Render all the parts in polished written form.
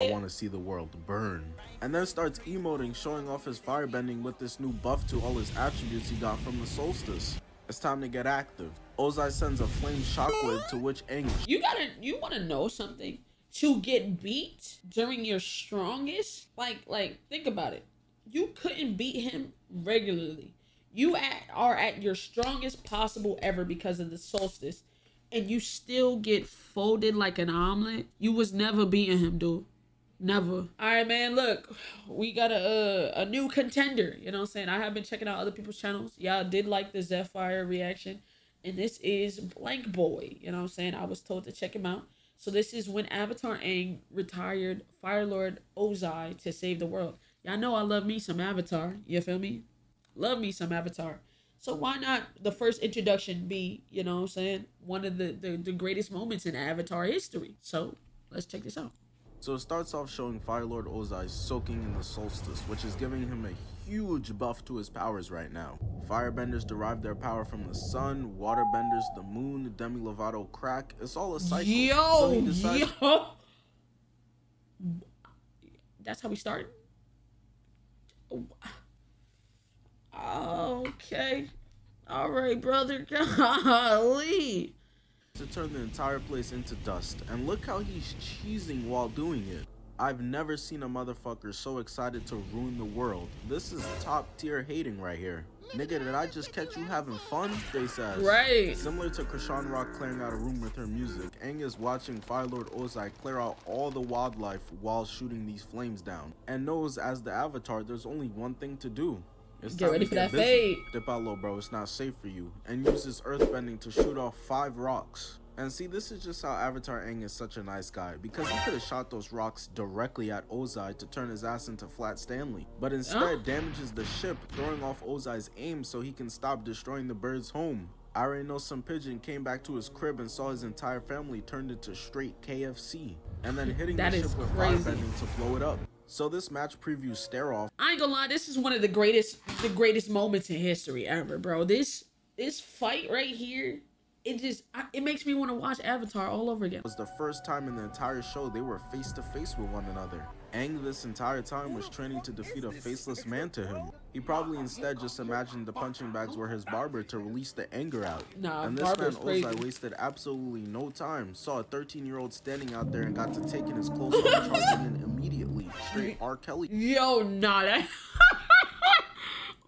I want to see the world burn. And then starts emoting, showing off his firebending with this new buff to all his attributes he got from the solstice. It's time to get active. Ozai sends a flame shockwave to which AANG. You want to know something? To get beat during your strongest, like think about it. You couldn't beat him regularly. You are at your strongest possible ever because of the solstice, and you still get folded like an omelet. You was never beating him, dude. Never. All right, man, look, we got a new contender. You know what I'm saying? I have been checking out other people's channels. Y'all did like the Zephyr reaction, and this is BlankBoy. You know what I'm saying? I was told to check him out. So this is when Avatar Aang retired FIRELORD OZAI to save the world. Y'all know I love me some Avatar. You feel me? Love me some Avatar. So why not the first introduction be, you know what I'm saying, one of the greatest moments in Avatar history. So let's check this out. So it starts off showing FIRELORD OZAI soaking in the solstice, which is giving him a huge buff to his powers right now. Firebenders derive their power from the sun, waterbenders, the moon, Demi Lovato crack. It's all a cycle. Yo! That's how we start? Okay. All right, brother. Golly. To turn the entire place into dust, and look how he's cheesing while doing it. I've never seen a motherfucker so excited to ruin the world. This is top tier hating right here. Nigga, did I just catch you having fun? They says. Right. Similar to Krishan Rock clearing out a room with her music, Aang is watching FIRELORD OZAI clear out all the wildlife while shooting these flames down, and knows as the Avatar there's only one thing to do. It's get ready for that fade. Dip out low, bro. It's not safe for you. And uses earthbending to shoot off 5 rocks. And see, this is just how Avatar Aang is such a nice guy, because he could have shot those rocks directly at Ozai to turn his ass into Flat Stanley, but instead damages the ship, throwing off Ozai's aim so he can stop destroying the bird's home. I already know some pigeon came back to his crib and saw his entire family turned into straight KFC, and then hitting the ship with firebending to blow it up. So this match preview stare off. I ain't gonna lie, this is one of the greatest moments in history ever, bro. This fight right here, it makes me want to watch Avatar all over again. It was the first time in the entire show they were face to face with one another. Aang this entire time was training to defeat a faceless man to him. He probably instead just imagined the punching bags were his barber to release the anger out. Nah, and this man Ozai wasted absolutely no time. Saw a 13-year-old standing out there and got to taking his clothes off, charging in immediately. Straight R. Kelly. Yo, nah, that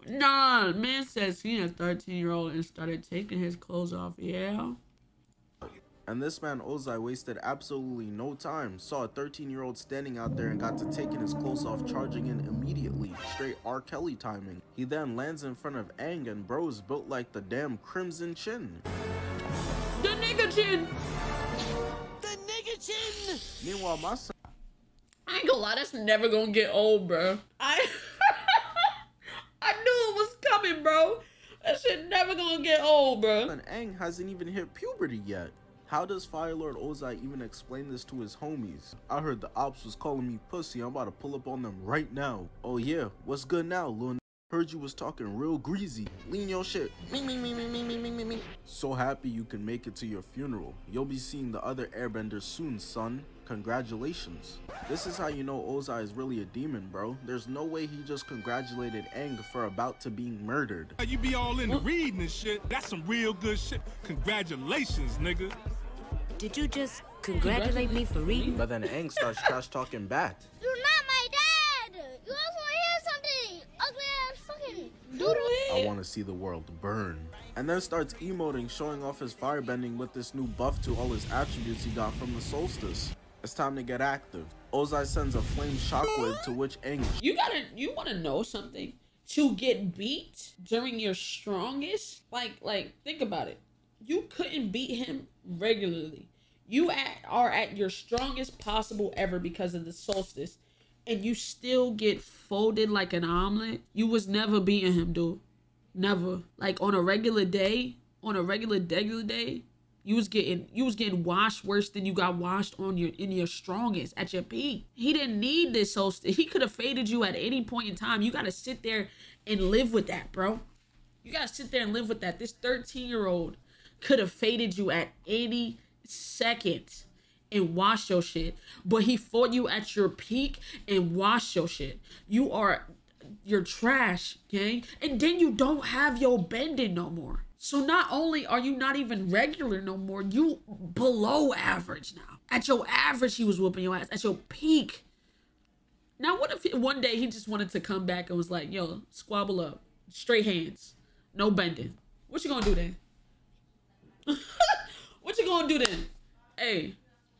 nah, man says seen a 13-year-old and started taking his clothes off. Yeah. And this man Ozai wasted absolutely no time. Saw a 13-year-old standing out there and got to taking his clothes off, charging in immediately. Straight R. Kelly timing. He then lands in front of Aang, and bro's built like the damn Crimson Chin. The nigga chin! The nigga chin! Meanwhile, my son... I ain't gonna lie, that's never gonna get old, bro. I knew it was coming, bro. That shit never gonna get old, bro. And Aang hasn't even hit puberty yet. How does FIRELORD OZAI even explain this to his homies? I heard the ops was calling me pussy. I'm about to pull up on them right now. Oh yeah, what's good now, Lil? Heard you was talking real greasy. Lean your shit. Me. So happy you can make it to your funeral. You'll be seeing the other airbenders soon, son. Congratulations. This is how you know Ozai is really a demon, bro. There's no way he just congratulated Aang for about to being murdered. You be all into reading and shit. That's some real good shit. Congratulations, nigga. Did you just congratulate me for reading? But then Aang starts trash talking back. You're not my dad! You also want to hear something! Ugly ass fucking doodle. I want to see the world burn. And then starts emoting, showing off his firebending with this new buff to all his attributes he got from the solstice. It's time to get active. Ozai sends a flame shockwave to which AANG. You want to know something? To get beat during your strongest, like think about it. You couldn't beat him regularly. You are at your strongest possible ever because of the solstice, and you still get folded like an omelet. You was never beating him, dude. Never. Like on a regular day, day, you was getting washed worse than you got washed in your strongest at your peak. He didn't need this solstice. He could have faded you at any point in time. You gotta sit there and live with that, bro. You gotta sit there and live with that. This 13-year-old could have faded you at any second, and wash your shit. But he fought you at your peak and washed your shit. You're trash, gang. And then you don't have your bending no more. So not only are you not even regular no more, you below average now. At your average, he was whooping your ass. At your peak. Now, what if one day he just wanted to come back and was like, yo, squabble up. Straight hands. No bending. What you gonna do then? What you gonna do then? Hey,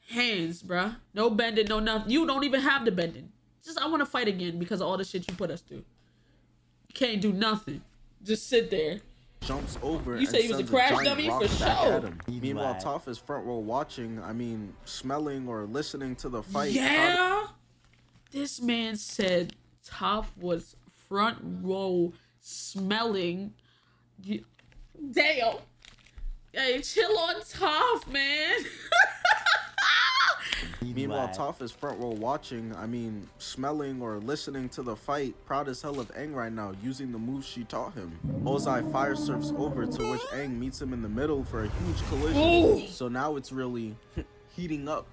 hands, bruh. No bending, no nothing. You don't even have the bending. Just, I want to fight again because of all the shit you put us through. You can't do nothing. Just sit there. Jumps over. You say he was a crash dummy for sure. Meanwhile, Toph is front row watching. I mean, smelling or listening to the fight. Yeah. This man said Toph was front row smelling. Damn. Hey, chill on Toph, man. Meanwhile, Toph is front row watching. I mean, smelling or listening to the fight. Proud as hell of Aang right now, using the moves she taught him. Ozai fire surfs over, to which Aang meets him in the middle for a huge collision. Ooh. So now it's really heating up.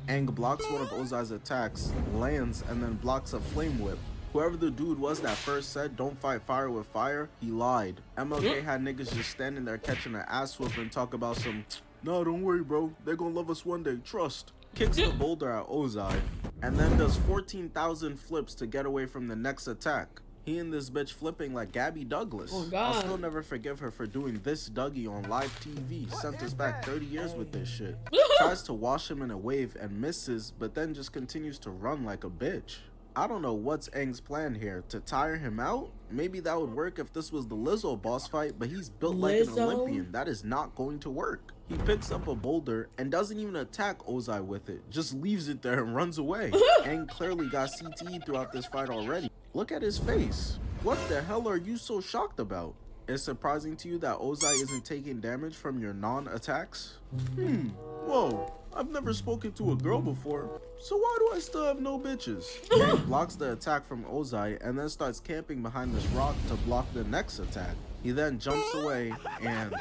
Aang blocks one of Ozai's attacks, lands, and then blocks a flame whip. Whoever the dude was that first said, don't fight fire with fire, he lied. MLK had niggas just standing there catching an ass whoop and talk about some, no, don't worry, bro. They're gonna love us one day, trust. Kicks the boulder at Ozai, and then does 14,000 flips to get away from the next attack. He and this bitch flipping like Gabby Douglas. Oh, God. I'll still never forgive her for doing this Dougie on live TV. Sent us back 30 years with this shit. Tries to wash him in a wave and misses, but then just continues to run like a bitch. I don't know what's Aang's plan here. To tire him out? Maybe that would work if this was the Lizzo boss fight, but he's built like an Olympian. That is not going to work. He picks up a boulder and doesn't even attack Ozai with it. Just leaves it there and runs away. Aang clearly got CTE throughout this fight already. Look at his face. What the hell are you so shocked about? It's surprising to you that Ozai isn't taking damage from your non-attacks? Whoa. I've never spoken to a girl before, so why do I still have no bitches? Aang blocks the attack from Ozai and then starts camping behind this rock to block the next attack. He then jumps away and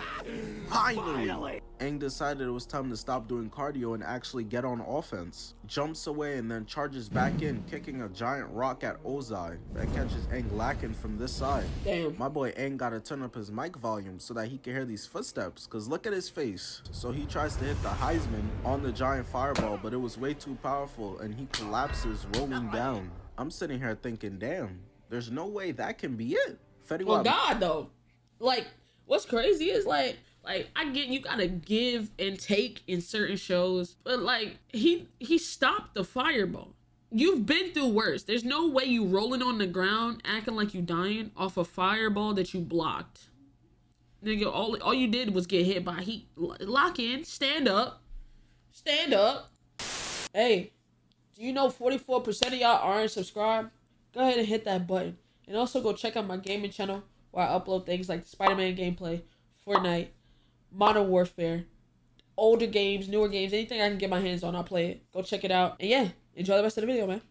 finally, Aang decided it was time to stop doing cardio and actually get on offense. Jumps away and then charges back in, kicking a giant rock at Ozai that catches Aang lacking from this side. Damn. My boy Aang gotta turn up his mic volume so that he can hear these footsteps, cause look at his face. So he tries to hit the Heisman on the giant fireball, but it was way too powerful and he collapses, rolling down. I'm sitting here thinking, damn, there's no way that can be it. Well, God, though. Like, what's crazy is like I get you gotta give and take in certain shows, but like he stopped the fireball. You've been through worse. There's no way you rolling on the ground acting like you dying off a fireball that you blocked. Nigga, all you did was get hit by heat. Lock in, stand up. Hey, do you know 44% of y'all aren't subscribed? Go ahead and hit that button. And also go check out my gaming channel where I upload things like Spider-Man gameplay, Fortnite, Modern Warfare, older games, newer games, anything I can get my hands on, I'll play it. Go check it out. And yeah, enjoy the rest of the video, man.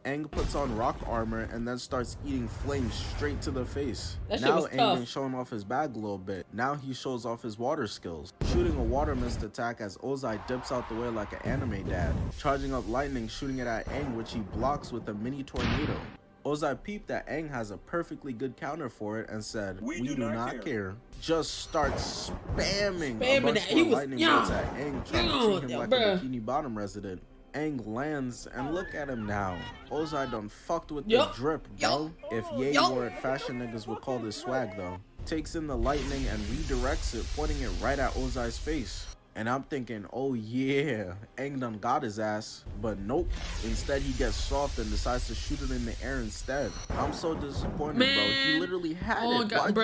Aang puts on rock armor and then starts eating flames straight to the face. That shit now was Aang tough. been showing off his bag a little bit. Now he shows off his water skills. Shooting a water mist attack as Ozai dips out the way like an anime dad. Charging up lightning, shooting it at Aang, which he blocks with a mini tornado. Ozai peeped that Aang has a perfectly good counter for it and said, we do not care. Just starts spamming a bunch of lightning bolts at Aang, trying to treat him like a Bikini Bottom resident. Aang lands, and look at him now. Ozai done fucked with the drip, bro. If Ye wore it, fashion niggas would call this swag, though. Takes in the lightning and redirects it, pointing it right at Ozai's face. And I'm thinking, oh yeah, Aang done got his ass, but nope. Instead, he gets soft and decides to shoot it in the air instead. I'm so disappointed, bro. He literally had it. God,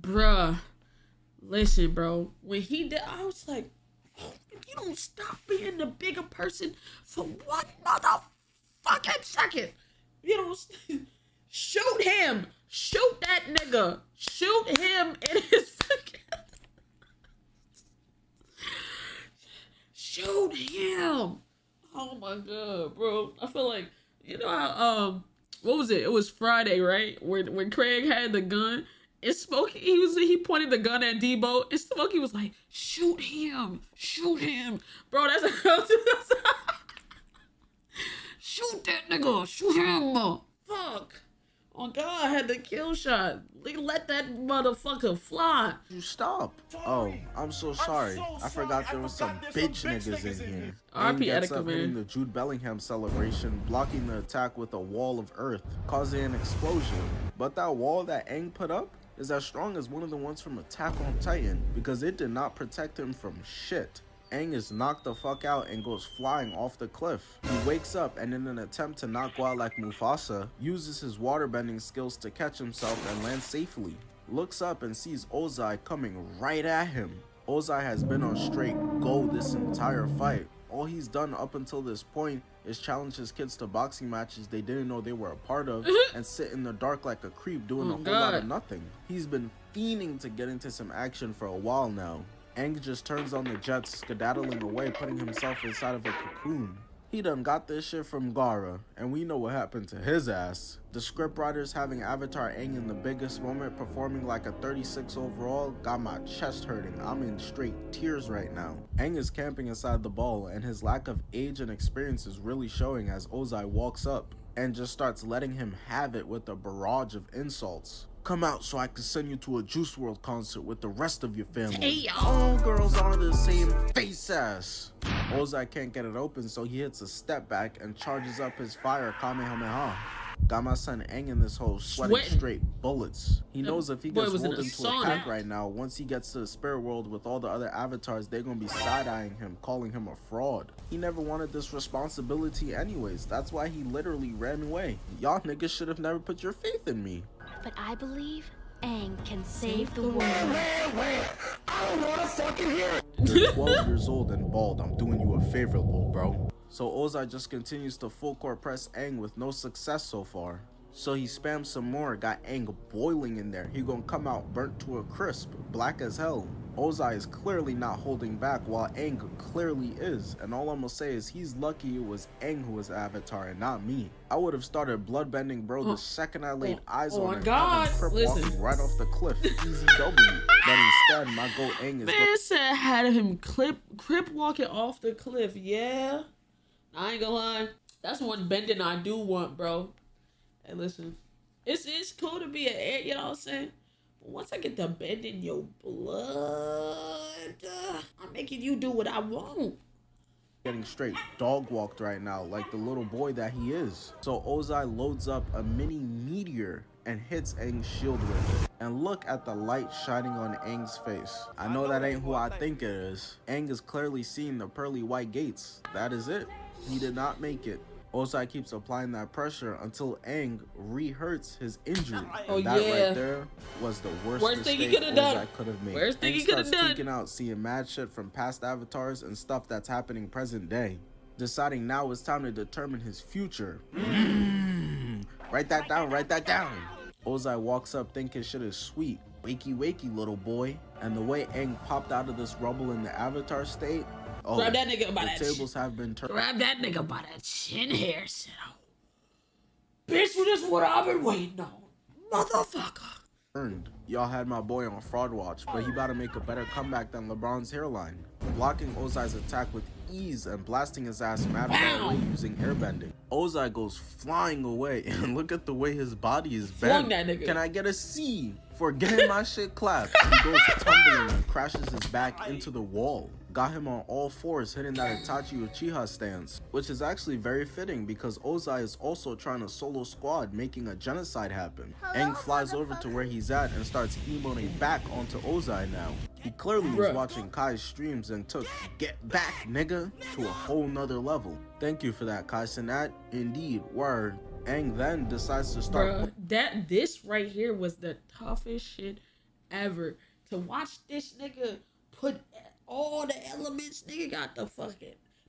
bruh. Listen, bro. When he did, I was like, if you don't stop being the bigger person for one motherfucking second, you don't shoot him. Shoot that nigga. Shoot him in his fucking... Shoot him. Oh my God, bro. I feel like, you know how, what was it? It was Friday, right? When Craig had the gun And Smokey, he pointed the gun at Debo, and Smokey was like, shoot him. Bro, that's shoot that nigga, shoot him. Fuck. Oh God, I had the kill shot. Let that motherfucker fly. You stop. Oh, I'm so sorry. I forgot there was some bitch niggas in here. RP gets Etika, up hitting man. the Jude Bellingham celebration, blocking the attack with a wall of earth, causing an explosion. But that wall that Aang put up is as strong as one of the ones from Attack on Titan, because it did not protect him from shit. Aang is knocked the fuck out and goes flying off the cliff. He wakes up and in an attempt to not go out like Mufasa, uses his waterbending skills to catch himself and land safely. Looks up and sees Ozai coming right at him. Ozai has been on straight go this entire fight. All he's done up until this point is challenge his kids to boxing matches they didn't know they were a part of and sit in the dark like a creep doing a whole lot of nothing. He's been fiending to get into some action for a while now. Aang just turns on the jets, skedaddling away, putting himself inside of a cocoon. He done got this shit from Gaara, and we know what happened to his ass. The scriptwriters having Avatar Aang in the biggest moment, performing like a 36 overall, got my chest hurting. I'm in straight tears right now. Aang is camping inside the ball, and his lack of age and experience is really showing as Ozai walks up and just starts letting him have it with a barrage of insults. Come out so I can send you to a Juice WRLD concert with the rest of your family. Hey, All girls are the same face ass. Ozai can't get it open, so he hits a step back and charges up his fire Kamehameha. Got my son Aang in this hole sweating straight bullets. He knows if he gets rolled into a pack right now, once he gets to the spirit world with all the other avatars, they're gonna be side-eyeing him, calling him a fraud. He never wanted this responsibility anyways. That's why he literally ran away. Y'all niggas should have never put your faith in me. But I believe Aang can save the world. I don't want to fucking hear it. You're 12 years old and bald. I'm doing you a favor, little bro. So Ozai just continues to full court press Aang with no success so far. So he spams some more, got Aang boiling in there. He gonna come out burnt to a crisp, black as hell. Ozai is clearly not holding back while Aang clearly is. And all I'm gonna say is he's lucky it was Aang who was Avatar and not me. I would have started bloodbending bro the second I laid eyes on him. God. Crip walking right off the cliff. Easy W. But instead, my goal Aang is... Man said had him crip walking off the cliff. Yeah. I ain't gonna lie. That's one bending I do want, bro. Hey, listen. It's cool to be an air, you know what I'm saying? But once I get to bending your blood, I'm making you do what I want. Getting straight dog walked right now like the little boy that he is. So Ozai loads up a mini meteor and hits Aang's shield with it. And look at the light shining on Aang's face. I know that ain't who I think it is. Aang is clearly seeing the pearly white gates. That is it. He did not make it. Ozai keeps applying that pressure until Aang re-hurts his injury. Oh, that yeah. right there was the worst thing he mistake could have done. Ozai could have made. Worst thing Aang he could have starts done. freaking out, seeing mad shit from past avatars and stuff that's happening present day. Deciding now it's time to determine his future. Write that down, write that down. Ozai walks up thinking shit is sweet. Wakey wakey little boy. And the way Aang popped out of this rubble in the avatar state, oh, Grab that nigga by the that tables have been turned. Grab that nigga by that chin hair, sit out. Bitch, this is what I've been waiting on. Motherfucker. Y'all had my boy on fraud watch, but he about to make a better comeback than LeBron's hairline. Blocking Ozai's attack with ease and blasting his ass mad far away using airbending. Ozai goes flying away, and look at the way his body is bent. That nigga. Can I get a C for getting my shit clapped? He goes tumbling and crashes his back into the wall. Got him on all fours, hitting that Itachi Uchiha stance, which is actually very fitting because Ozai is also trying to solo squad, making a genocide happen. Aang flies over to where he's at and starts emoting back onto Ozai now. He clearly was watching Kai's streams and took "get back, nigga" to a whole nother level. Thank you for that, Kai Sinat. Indeed, word. Aang then decides to start. Bruh, this right here was the toughest shit ever. To watch this nigga put all the elements, nigga got the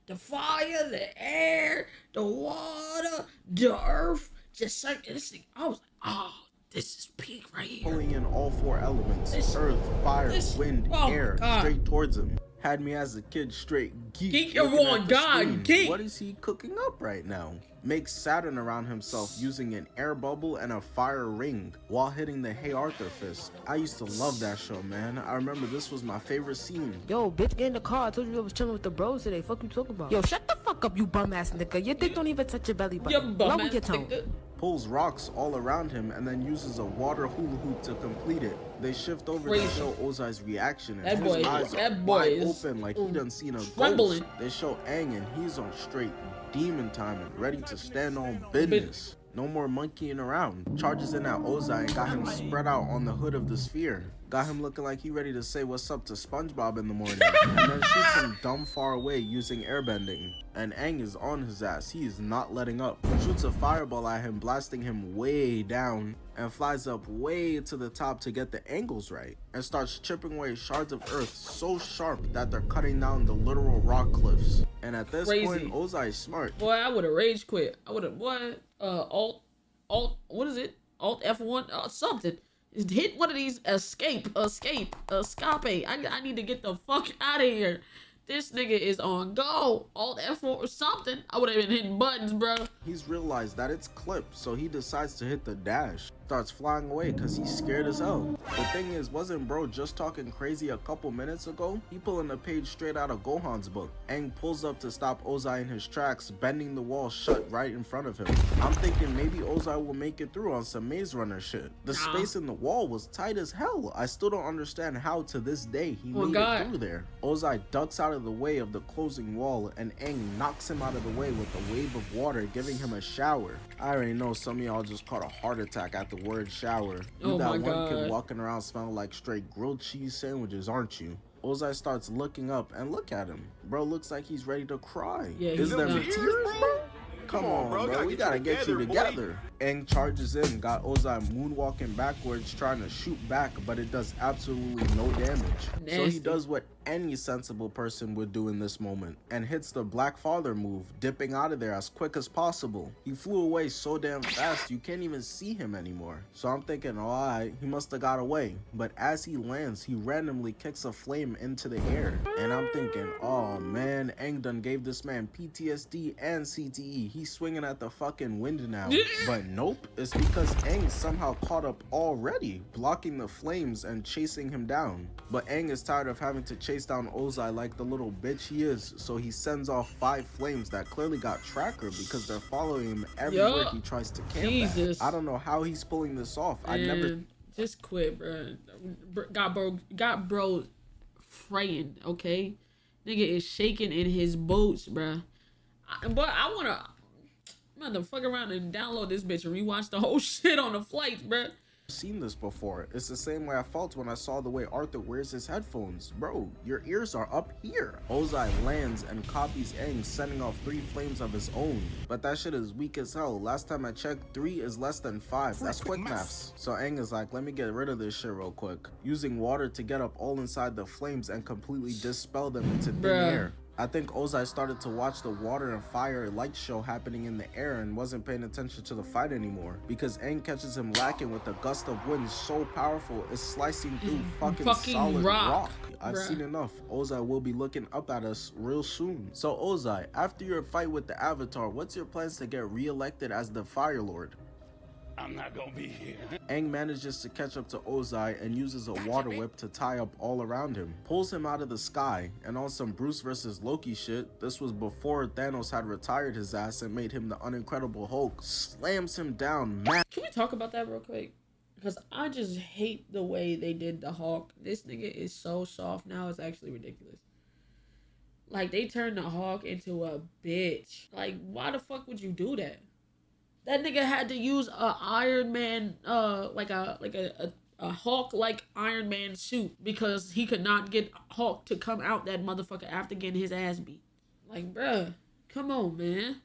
the fire, the air, the water, the earth, just like this thing. I was like, oh, this is peak right here. Pulling in all four elements, earth, fire, wind, air, straight towards him. Had me as a kid straight geek. Geek, oh my God, geek. What is he cooking up right now? Makes Saturn around himself using an air bubble and a fire ring while hitting the Hey Arthur fist. I used to love that show, man. I remember this was my favorite scene. Yo, bitch, get in the car. I told you I was chilling with the bros today. Fuck you talking about? Yo, shut the fuck up, you bum ass nigga. Your dick don't even touch your belly button. Your bum Lower ass your tone. nigga. Pulls rocks all around him and then uses a water hula hoop to complete it. They shift over to show Ozai's reaction and his eyes are wide open like he done seen a ghost. They show Aang and he's on straight demon time and ready to stand on business. No more monkeying around. Charges in at Ozai and got him spread out on the hood of the sphere. Got him looking like he ready to say what's up to SpongeBob in the morning. And then shoots him dumb far away using airbending. And Aang is on his ass. He is not letting up. Shoots a fireball at him, blasting him way down. And flies up way to the top to get the angles right. And starts chipping away shards of earth so sharp that they're cutting down the literal rock cliffs. And at this point, Ozai is smart. Boy, I would have rage quit. I would have, alt, what is it? Alt F1, something. Hit one of these escape. I need to get the fuck out of here. This nigga is on go. Alt F4 or something. I would have been hitting buttons, bro. He's realized that it's clipped, so he decides to hit the dash. Starts flying away because he's scared as hell. The thing is, wasn't bro just talking crazy a couple minutes ago? He pulling a page straight out of Gohan's book. Aang pulls up to stop Ozai in his tracks, bending the wall shut right in front of him. I'm thinking maybe Ozai will make it through on some Maze Runner shit. The space in the wall was tight as hell. I still don't understand how to this day he made it through there. Ozai ducks out of the way of the closing wall and Aang knocks him out of the way with a wave of water, giving him a shower. I already know some of y'all just caught a heart attack at the word shower. You that one kid walking around smelling like straight grilled cheese sandwiches, aren't you? Ozai starts looking up and look at him. Bro looks like he's ready to cry. Yeah, is there tears, bro? Come on, bro. We gotta get you together. Aang charges in, got Ozai moonwalking backwards, trying to shoot back, but it does absolutely no damage. Nasty. So he does what any sensible person would do in this moment, and hits the Black Father move, dipping out of there as quick as possible. He flew away so damn fast, you can't even see him anymore. So I'm thinking, alright, he must have got away. But as he lands, he randomly kicks a flame into the air. And I'm thinking, oh man, Aang done gave this man PTSD and CTE. He's swinging at the fucking wind now. But nope, it's because Aang somehow caught up already, blocking the flames and chasing him down. But Aang is tired of having to chase down Ozai like the little bitch he is, so he sends off 5 flames that clearly got tracker because they're following him everywhere he tries to camp at. I don't know how he's pulling this off. Man, I never just quit, bro. Got bro fraying, okay? Nigga is shaking in his boots, bro. But I'm gonna fuck around and download this bitch and rewatch the whole shit on the flight, bro. Seen this before. It's the same way I felt when I saw the way Arthur wears his headphones. Bro, your ears are up here. Ozai lands and copies Aang, sending off 3 flames of his own. But that shit is weak as hell. Last time I checked, 3 is less than 5. That's quick maths. So Aang is like, let me get rid of this shit real quick. Using water to get up all inside the flames and completely dispel them into thin air. I think Ozai started to watch the water and fire light show happening in the air and wasn't paying attention to the fight anymore, because Aang catches him lacking with a gust of wind so powerful it's slicing through fucking solid rock. I've seen enough. Ozai will be looking up at us real soon. So Ozai, after your fight with the Avatar, what's your plans to get re-elected as the Fire Lord? I'm not gonna be here. Aang manages to catch up to Ozai and uses a water whip to tie up all around him. Pulls him out of the sky, and on some Bruce versus Loki shit, this was before Thanos had retired his ass and made him the unincredible Hulk, slams him down. Can we talk about that real quick? Because I just hate the way they did the Hulk. This nigga is so soft now, it's actually ridiculous. Like, they turned the Hulk into a bitch. Like, why the fuck would you do that? That nigga had to use a Iron Man, like a Hulk-like Iron Man suit because he could not get Hulk to come out that motherfucker after getting his ass beat. Like, bruh, come on, man.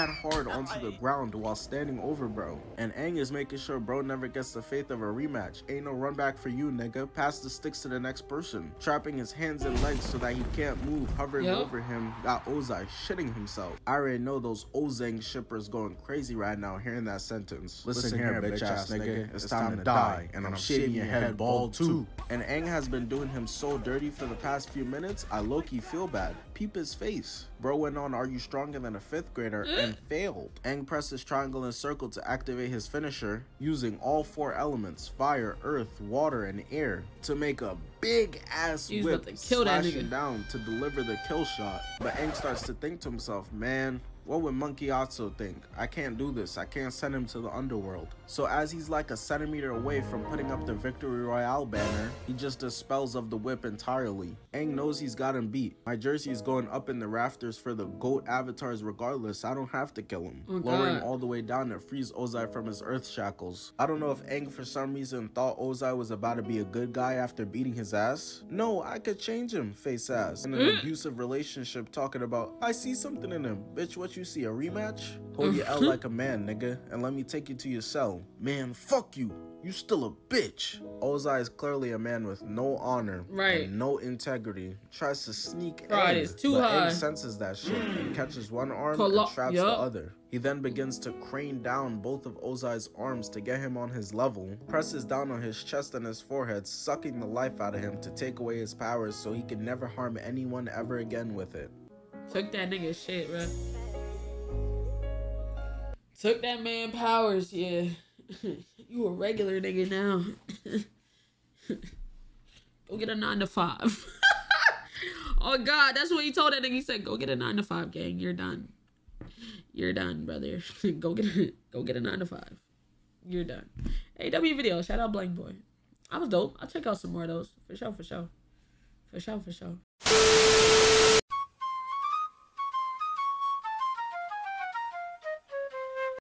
hard onto the ground while standing over bro. And Aang is making sure bro never gets the faith of a rematch. Ain't no run back for you, nigga. Pass the sticks to the next person. Trapping his hands and legs so that he can't move. Hovering over him, got Ozai shitting himself. I already know those Ozang shippers going crazy right now hearing that sentence. Listen here, bitch ass nigga. It's time to die. And I'm shaving your head bald too. And Aang has been doing him so dirty for the past few minutes, I low-key feel bad. Peep his face. Bro went on, are you stronger than a 5th grader, and failed. Aang presses triangle and circle to activate his finisher, using all 4 elements, fire, earth, water, and air, to make a big ass whip slashing down to deliver the kill shot. But Aang starts to think to himself, man, what would Monkey Otso think? I can't do this. I can't send him to the underworld. So as he's like a centimeter away from putting up the Victory Royale banner, he just dispels of the whip entirely. Aang knows he's got him beat. My jersey is going up in the rafters for the GOAT avatars regardless. I don't have to kill him. Lowering all the way down to freeze Ozai from his earth shackles. I don't know if Aang for some reason thought Ozai was about to be a good guy after beating his ass. No, I could change him, face ass. In an abusive relationship talking about, I see something in him. Bitch, what you see, a rematch? Hold your L like a man, nigga, and let me take you to your cell. Man, fuck you. You still a bitch. Ozai is clearly a man with no honor and no integrity. Tries to sneak Aang, it's too but high. Aang senses that shit and catches one arm and traps the other. He then begins to crane down both of Ozai's arms to get him on his level, presses down on his chest and his forehead, sucking the life out of him to take away his powers so he can never harm anyone ever again with it. Took that nigga shit, bro. Took that man powers, yeah. You a regular nigga now. Go get a 9 to 5. Oh God, that's what he told that nigga. He said, "Go get a 9 to 5, gang. You're done. You're done, brother. Go get a 9 to 5. You're done." AW video. Shout out BlankBoy. I was dope. I'll check out some more of those for sure. For sure.